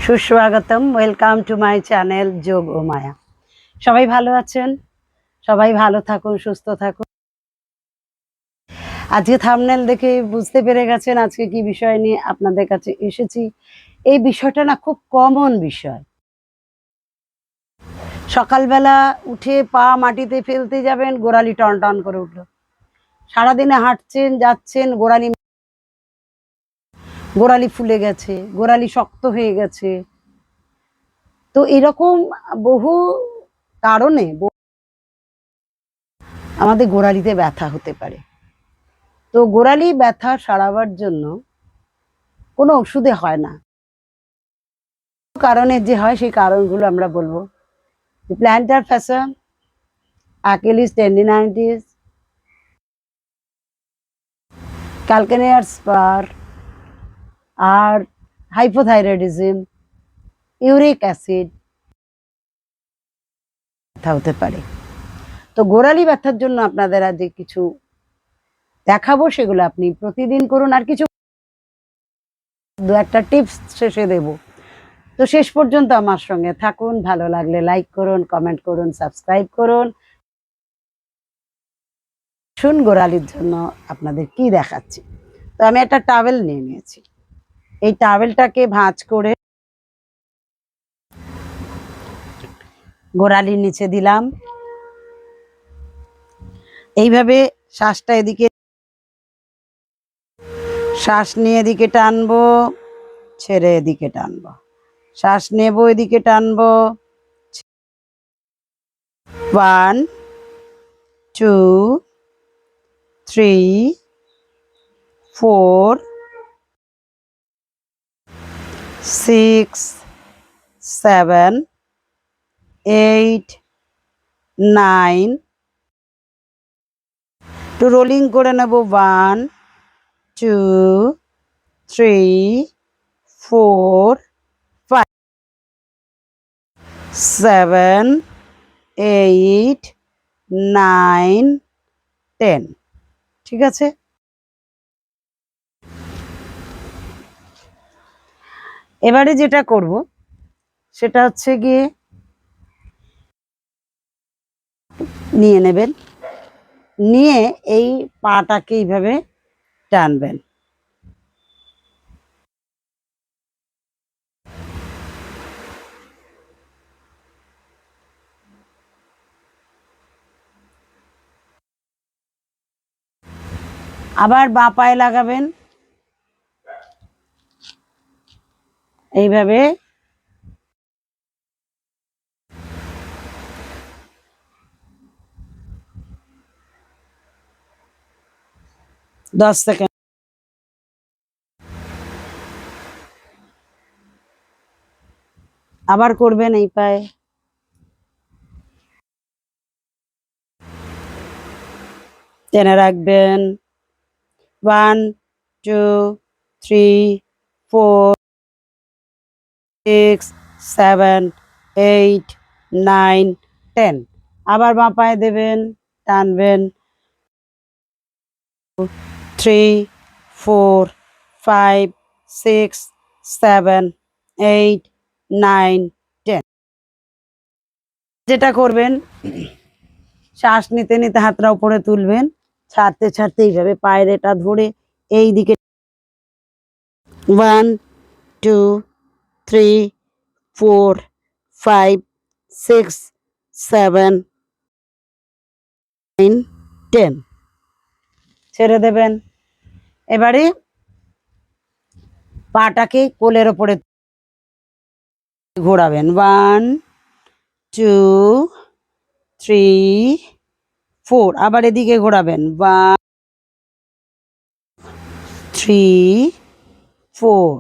সুস্বাগতম, welcome to my channel যোগ ও মায়া। সবাই ভালো আছেন? সবাই ভালো থাকুন, সুস্থ থাকুন। আজকে থাম্বনেল দেখে বুঝতে পেরে গেছেন আজকে কি বিষয় নিয়ে আপনাদের কাছে এসেছি। এই বিষয়টা না খুব কমন বিষয়। সকালবেলা উঠে পা মাটিতে ফেলতে যাবেন, গোড়ালি টন টন করে উঠলো। সারাদিনে হাঁটছেন, যাচ্ছেন, গোড়ালি ফুলে গেছে, গোড়ালি শক্ত হয়ে গেছে। তো এরকম বহু কারণে আমাদের গোড়ালিতে ব্যথা হতে পারে। তো গোড়ালি ব্যথা সারাবার জন্য কোনো ওষুধে হয় না, কারণে যে হয় সেই কারণগুলো আমরা বলবো। Plantar fascia, Achilles tendinitis, calcaneal spur, আর হাইপোথাইরয়েডিজম, ইউরিক অ্যাসিড ব্যথা হতে পারে। তো গোড়ালি ব্যথার জন্য আপনাদের আজ কিছু দেখাবো, সেগুলো আপনি প্রতিদিন করুন। আর কিছু দু একটা টিপস শেষে দেব। তো শেষ পর্যন্ত আমার সঙ্গে থাকুন। ভালো লাগলে লাইক করুন, কমেন্ট করুন, সাবস্ক্রাইব করুন। শুন গোড়ালির জন্য আপনাদের কি দেখাচ্ছি। তো আমি একটা টাওয়েল নিয়ে নিয়েছি। এই টাওয়েলটাকে ভাঁজ করে গোড়ালির নিচে দিলাম। এইভাবে শ্বাসটা এদিকে, শ্বাস নিয়ে এদিকে টানবো, ছেড়ে এদিকে টানবো, শ্বাস নেব, এদিকে টানবো। 1 2 3 4 6 7 8 9। একটু রোলিং করে নেব। 1 2 3 4 5 7 8 9 10। ঠিক আছে? এবারে যেটা করব সেটা হচ্ছে গিয়ে নিয়ে নেবেন, নিয়ে এই পাটাকে এইভাবে টানবেন। আবার বাঁ পায়ে লাগাবেন, এইভাবে। দশ সেকেন্ড। আবার করবেন এই পায়ে। টেনে রাখবেন। 1 2 3 4 6 7 8 9 10। আবার বাঁ পায়ে দেবেন, টানবেন। 3 4 5 6 7 8 9 10। যেটা করবেন, শ্বাস নিতে নিতে হাতটা উপরে তুলবেন, ছাড়তে ছাড়তে এইভাবে পায়ের এটা ধরে এই দিকে 1 2 3 4 5 6 7 9 10 ছেড়ে দেবেন। এবারে পাটাকে কোলের ওপরে ঘোরাবেন। 1 2 3 4। আবার এদিকে ঘোরাবেন। 1 3 4।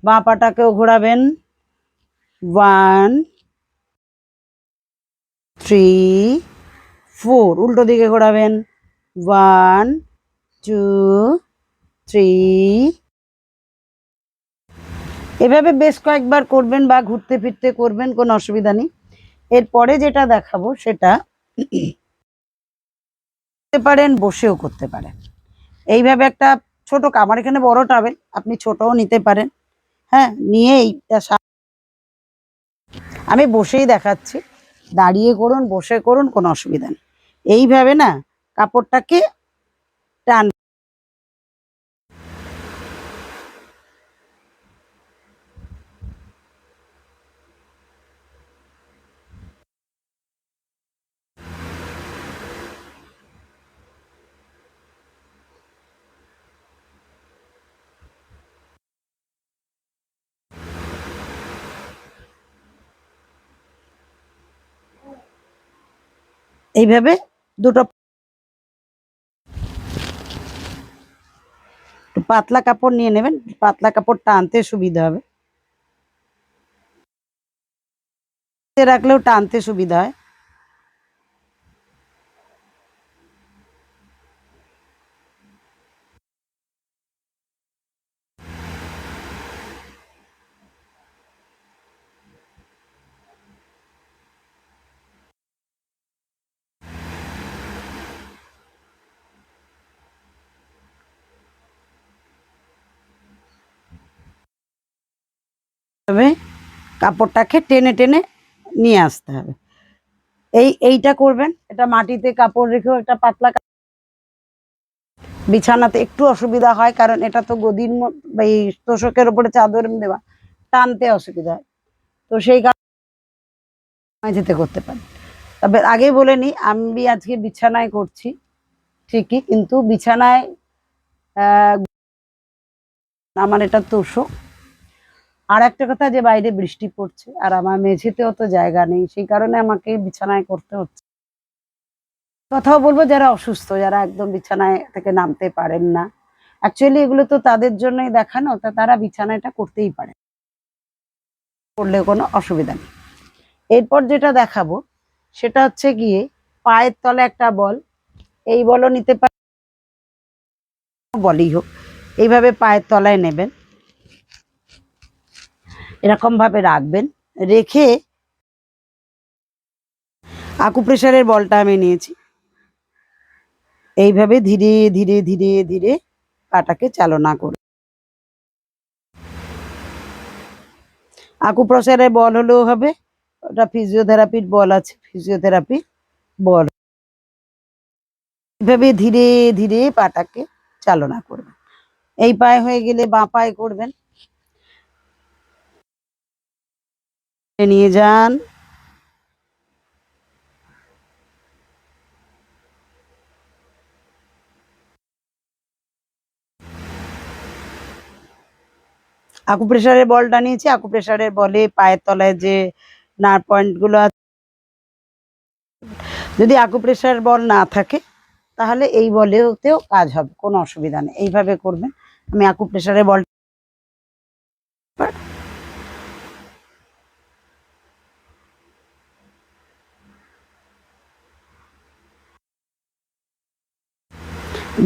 বাঁ পাটাকেও ঘোরাবেন। 1 3 4। উল্টো দিকে ঘোরাবেন। 1 2 3। এভাবে বেশ কয়েকবার করবেন বা ঘুরতে ফিরতে করবেন, কোনো অসুবিধা নেই। এরপরে যেটা দেখাবো সেটা করতে পারেন, বসেও করতে পারেন। এইভাবে একটা ছোট, আমার এখানে বড় টাওয়েল, আপনি ছোটও নিতে পারেন। হ্যাঁ, নিয়ে এইটা আমি বসেই দেখাচ্ছি, দাঁড়িয়ে করুন বসে করুন কোনো অসুবিধা নেই। এইভাবে না কাপড়টাকে টান, এইভাবে দুটো পাতলা কাপড় নিয়ে নেবেন, পাতলা কাপড় টানতে সুবিধা হবে, রাখলেও টানতে সুবিধা হয়। তবে কাপড়টাকে টেনে টেনে নিয়ে আসতে হবে। এইটা করবেন, এটা মাটিতে কাপড় রেখেও একটা পাতলা বিছানাতে একটু অসুবিধা হয়, কারণ এটা তো গদির এই তোষকের উপরে চাদর দেওয়া, টানতে অসুবিধা হয়, তো সেই কারণে যেতে করতে পারেন। তবে আগে বলে নি, আমি আজকে বিছানায় করছি ঠিকই, কিন্তু বিছানায় আমার এটা তোষক। আর একটা কথা, যে বাইরে বৃষ্টি পড়ছে আর আমার মেঝেতেও তো জায়গা নেই, সেই কারণে আমাকে বিছানায় করতে হচ্ছে। কথাও বলবো, যারা অসুস্থ, যারা একদম বিছানায় থেকে নামতে পারেন না, অ্যাকচুয়ালি এগুলো তো তাদের জন্যই দেখানো, তা তারা বিছানাটা করতেই পারে, করলে কোনো অসুবিধা নেই। এরপর যেটা দেখাবো সেটা হচ্ছে গিয়ে পায়ের তলে একটা বল, এই বলও নিতে পারেন, বলই হোক, এইভাবে পায়ের তলায় নেবেন, এরকম ভাবে রাখবেন, রেখে আকুপ্রেশারের বলটা আমি নিয়েছি, এইভাবে ধীরে ধীরে ধীরে ধীরে পাটাকে চালনা করে। আকুপ্রেশারের বল হলেও হবে, ওটা ফিজিওথেরাপির বল আছে, ফিজিওথেরাপি বল। এইভাবে ধীরে ধীরে পাটাকে চালনা করবেন। এই পায়ে হয়ে গেলে বাঁ পায়ে করবেন, নিয়ে যান, আকুপ্রেশারের বলটা নিয়েছি, আকুপ্রেশারের বলে পায়ের তলায় যে নার্ভ পয়েন্ট গুলো আছে, যদি আকুপ্রেশার বল না থাকে তাহলে এই বলেতেও কাজ হবে, কোনো অসুবিধা নেই। এইভাবে করবেন। আমি আকুপ্রেশারের বল,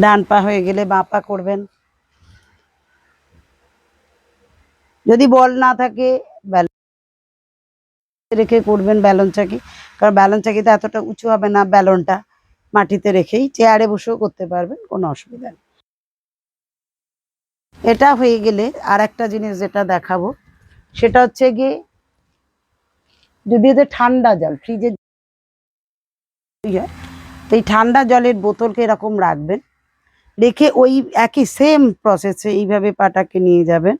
ডান পা হয়ে গেলে বাঁ পা করবেন। যদি বল না থাকে রেখে করবেন ব্যালন চাকি, কারণ ব্যালন চাকিতে এতটা উঁচু হবে না, ব্যালনটা মাটিতে রেখেই চেয়ারে বসেও করতে পারবেন, কোনো অসুবিধা নেই। এটা হয়ে গেলে আর একটা জিনিস যেটা দেখাবো সেটা হচ্ছে গিয়ে, যদি এতে ঠান্ডা জল ফ্রিজে, এই ঠান্ডা জলের বোতলকে এরকম রাখবেন, রেখে ওই একই সেম প্রসেসে এইভাবে পাটাকে নিয়ে যাবেন,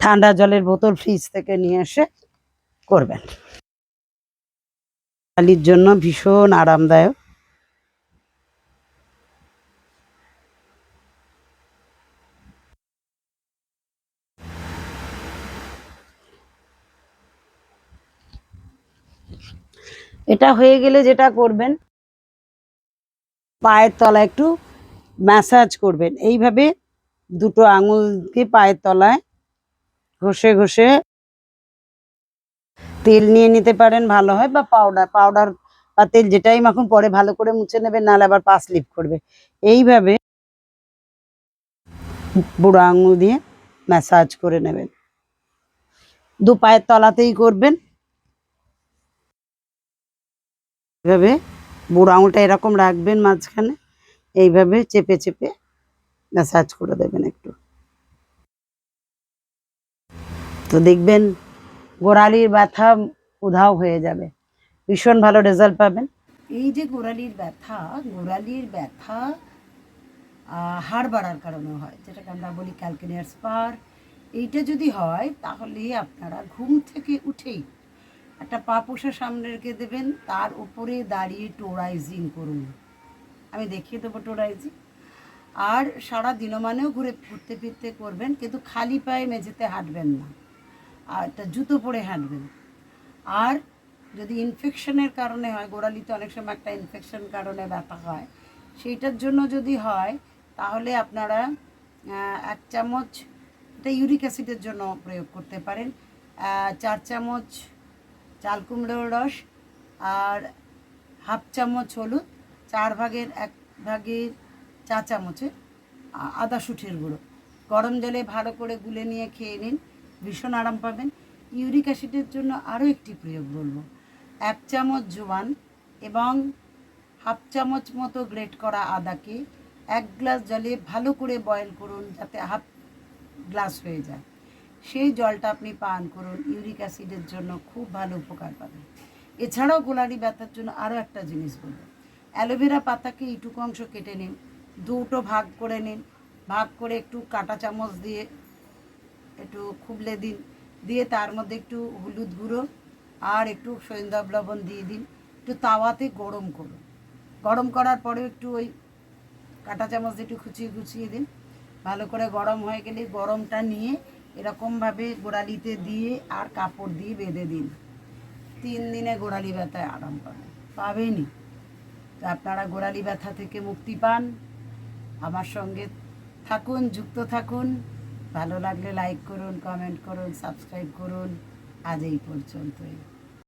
ঠান্ডা জলের বোতল ফ্রিজ থেকে নিয়ে এসে করবেন, চালির জন্য ভীষণ আরামদায়ক। এটা হয়ে গেলে যেটা করবেন, পায়ের তলায় একটু ম্যাসাজ করবেন, এইভাবে দুটো আঙুলকে পায়ের তলায় ঘষে ঘষে, তেল নিয়ে নিতে পারেন ভালো হয়, বা পাউডার পাউডার বা তেল যেটাই মাখুন, পরে ভালো করে মুছে নেবেন, নাহলে আবার পা স্লিপ করবে। এইভাবে বুড়ো আঙুল দিয়ে ম্যাসাজ করে নেবেন, দু পায়ের তলাতেই করবেন। এভাবে বুড়ো আঙুলটা এরকম রাখবেন মাঝখানে, এইভাবে চেপে চেপে ম্যাসাজ করে দেবেন একটু। তো দেখবেন গোড়ালির ব্যথা উধাও হয়ে যাবে, ভীষণ ভালো রেজাল্ট পাবেন। এই যে গোড়ালির ব্যথা হাড় বাড়ার কারণে হয়, যেটাকে আমরা বলি ক্যালকেনিয়ার স্পার। এইটা যদি হয় তাহলে আপনারা ঘুম থেকে উঠেই একটা পা পোষা সামনে রেখে দেবেন, তার উপরে দাঁড়িয়ে টোরাইজিং করুন। আমি দেখিয়ে দেবো টোরাইজিং। আর সারা দিনমানেও ঘুরতে ফিরতে করবেন, কিন্তু খালি পায়ে মেঝেতে হাঁটবেন না, আর একটা জুতো পরে হাঁটবেন। আর যদি ইনফেকশনের কারণে হয়, গোড়ালিতে অনেক সময় একটা ইনফেকশন কারণে ব্যথা হয়, সেইটার জন্য যদি হয় তাহলে আপনারা 1 চামচ, এটা ইউরিক অ্যাসিডের জন্য প্রয়োগ করতে পারেন, 4 চামচ চাল কুমড়োর রস আর 1/2 চামচ হলুদ, 4 ভাগের 1 ভাগের 4 চামচে আদা শুঁটির গুঁড়ো গরম জলে ভালো করে গুলে নিয়ে খেয়ে নিন, ভীষণ আরাম পাবেন। ইউরিক অ্যাসিডের জন্য আরও একটি প্রয়োগ বলবো, 1 চামচ জোয়ান এবং 1/2 চামচ মতো গ্রেট করা আদাকে 1 গ্লাস জলে ভালো করে বয়েল করুন, যাতে 1/2 গ্লাস হয়ে যায়। সেই জলটা আপনি পান করুন, ইউরিক অ্যাসিডের জন্য খুব ভালো উপকার পাবেন। এছাড়াও গোড়ালি ব্যথার জন্য আরও একটা জিনিস বলবো, অ্যালোভেরা পাতাকে এইটুকু অংশ কেটে নিন, দুটো ভাগ করে নিন, ভাগ করে একটু কাঁটা চামচ দিয়ে একটু খুবলে দিন, দিয়ে তার মধ্যে একটু হলুদ গুঁড়ো আর একটু সৈন্দব লবণ দিয়ে দিন, একটু তাওয়াতে গরম করুন। গরম করার পরেও একটু ওই কাঁটা চামচ দিয়ে একটু খুচিয়ে দিন। ভালো করে গরম হয়ে গেলে গরমটা নিয়ে এরকমভাবে গোড়ালিতে দিয়ে আর কাপড় দিয়ে বেঁধে দিন। 3 দিনে গোড়ালি ব্যথায় আরাম পাবেনই। তো আপনারা গোড়ালি ব্যথা থেকে মুক্তি পান, আমার সঙ্গে থাকুন, যুক্ত থাকুন। ভালো লাগলে লাইক করুন, কমেন্ট করুন, সাবস্ক্রাইব করুন। আজ এই পর্যন্তই।